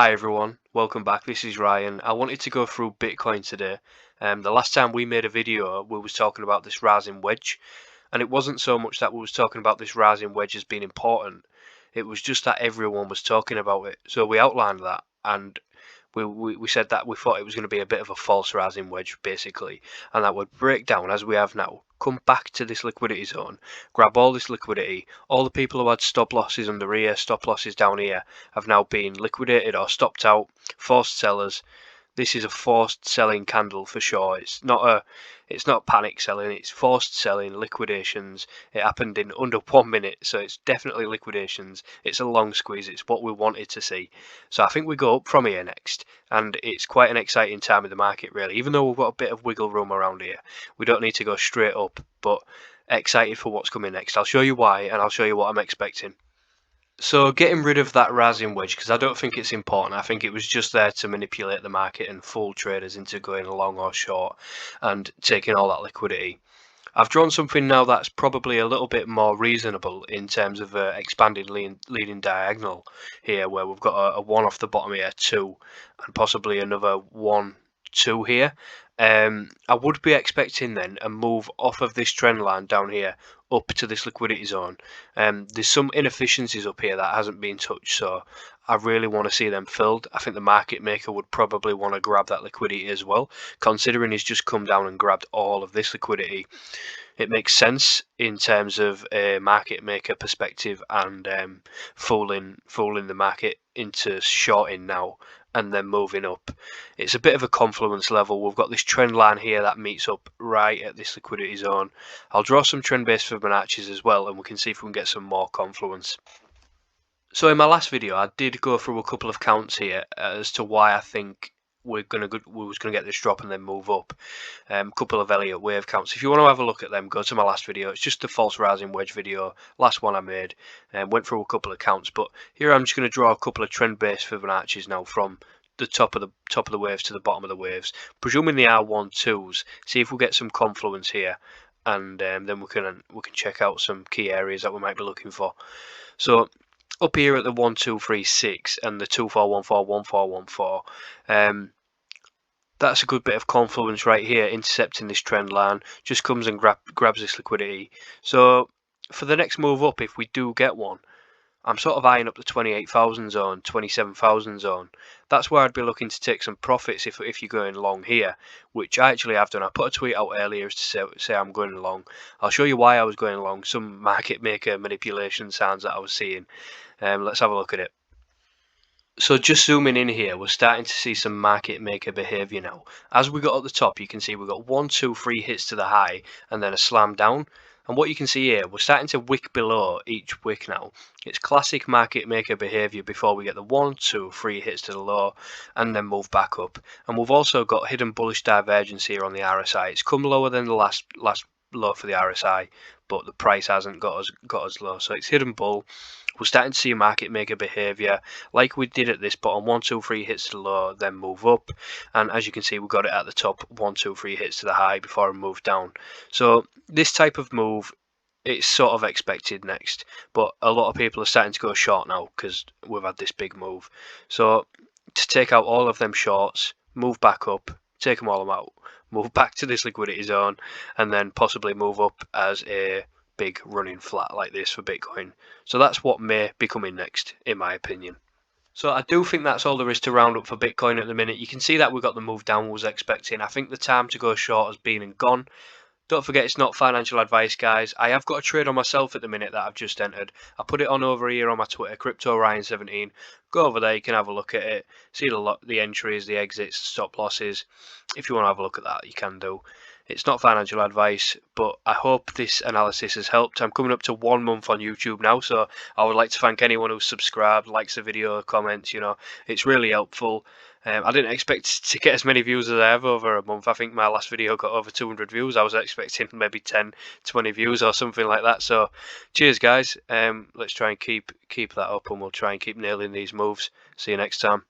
Hi everyone, welcome back. This is Ryan. I wanted to go through Bitcoin today. The last time we made a video, we was talking about this rising wedge, and it wasn't so much that we was talking about this rising wedge as being important. It was just that everyone was talking about it. So we outlined that, and we said that we thought it was going to be a bit of a false rising wedge, basically, and that would break down as we have now. Come back to this liquidity zone, grab all this liquidity. All the people who had stop losses under here, stop losses down here, have now been liquidated or stopped out, forced sellers. This is a forced selling candle for sure. It's not panic selling, it's forced selling, liquidations. It happened in under 1 minute, so it's definitely liquidations. It's a long squeeze, it's what we wanted to see. So I think we go up from here next, and it's quite an exciting time in the market really. Even though we've got a bit of wiggle room around here, we don't need to go straight up, but excited for what's coming next. I'll show you why, and I'll show you what I'm expecting. So getting rid of that rising wedge, because I don't think it's important. I think it was just there to manipulate the market and fool traders into going long or short and taking all that liquidity. I've drawn something now that's probably a little bit more reasonable in terms of expanded leading diagonal here, where we've got a 1 off the bottom here, 2, and possibly another 1, 2 here. I would be expecting then a move off of this trend line down here up to this liquidity zone. There's some inefficiencies up here that hasn't been touched, so I really want to see them filled. I think the market maker would probably want to grab that liquidity as well, considering he's just come down and grabbed all of this liquidity. It makes sense in terms of a market maker perspective and fooling the market into shorting now and then moving up. It's a bit of a confluence level. We've got this trend line here that meets up right at this liquidity zone. I'll draw some trend based Fibonacci's as well, and we can see if we can get some more confluence. So in my last video, I did go through a couple of counts here as to why I think we was gonna get this drop and then move up. Couple of Elliott-wave counts. If you want to have a look at them, go to my last video. It's just the false rising wedge video, last one I made, and went through a couple of counts. But here I'm just going to draw a couple of trend-based Fibonacci's now from the top of the waves to the bottom of the waves, presuming they are 1-2s. See if we get some confluence here, and then we can check out some key areas that we might be looking for. So up here at the 1, 2, 3, 6 and the 2, 4, 1, 4, 1, 4, 1, 4. That's a good bit of confluence right here, intercepting this trend line. Just comes and grabs this liquidity. So for the next move up, if we do get one, I'm sort of eyeing up the 28,000 zone, 27,000 zone. That's where I'd be looking to take some profits if you're going long here, which I actually have done. I put a tweet out earlier to say I'm going long. I'll show you why I was going long, some market maker manipulation signs that I was seeing. Let's have a look at it. So just zooming in here, we're starting to see some market maker behavior now. As we got at the top, you can see we've got 1, 2, 3 hits to the high and then a slam down. And what you can see here, we're starting to wick below each wick now. It's classic market maker behavior before we get the 1, 2, 3 hits to the low and then move back up. And we've also got hidden bullish divergence here on the RSI. It's come lower than the last low for the RSI, but the price hasn't got as low. So it's hidden bull. We're starting to see market maker behavior like we did at this bottom. 1, 2, 3 hits to the low, then move up. And as you can see, we got it at the top. 1, 2, 3 hits to the high before it moved down. So this type of move, it's sort of expected next. But a lot of people are starting to go short now because we've had this big move. So to take out all of them shorts, move back up, take them all out, move back to this liquidity zone, and then possibly move up as a big running flat like this for Bitcoin. So that's what may be coming next, in my opinion. So I do think that's all there is to round up for Bitcoin at the minute. You can see that we got the move down we was expecting. I think the time to go short has been and gone. Don't forget, it's not financial advice, guys. I have got a trade on myself at the minute that I've just entered. I put it on over here on my Twitter, CryptoRyan17. Go over there, you can have a look at it. See the entries, the exits, stop losses. If you want to have a look at that, you can do. It's not financial advice, but I hope this analysis has helped. I'm coming up to 1 month on YouTube now, so I would like to thank anyone who's subscribed, likes the video, comments, it's really helpful. I didn't expect to get as many views as I have over a month. I think my last video got over 200 views. I was expecting maybe 10, 20 views or something like that. So cheers, guys. Let's try and keep that up, and we'll try and keep nailing these moves. See you next time.